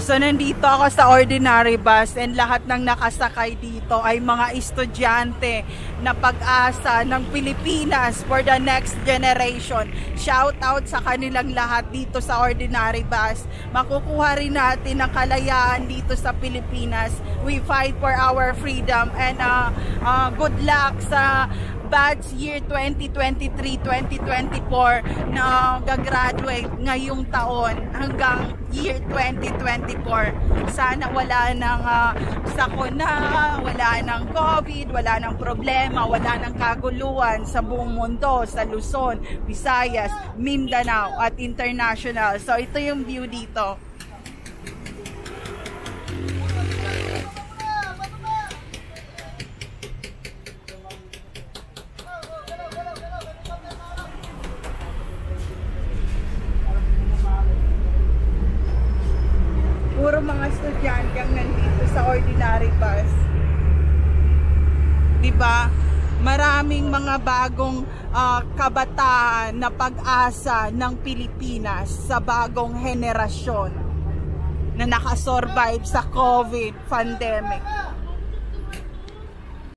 So nandito ako sa ordinary bus and lahat ng nakasakay dito ay mga estudyante na pag-asa ng Pilipinas for the next generation. Shout out sa kanilang lahat dito sa ordinary bus. Makukuha rin natin ang kalayaan dito sa Pilipinas. We fight for our freedom and good luck sa batch year 2023-2024 na gagraduate ngayong taon hanggang year 2024. Sana wala nang sakuna, wala nang COVID, wala nang problema, wala nang kaguluhan sa buong mundo, sa Luzon, Visayas, Mindanao at international. So ito yung view dito. Puro mga estudyante ang nandito sa ordinary bus. Diba? Maraming mga bagong kabataan na pag-asa ng Pilipinas sa bagong henerasyon na nakasurvive sa COVID pandemic.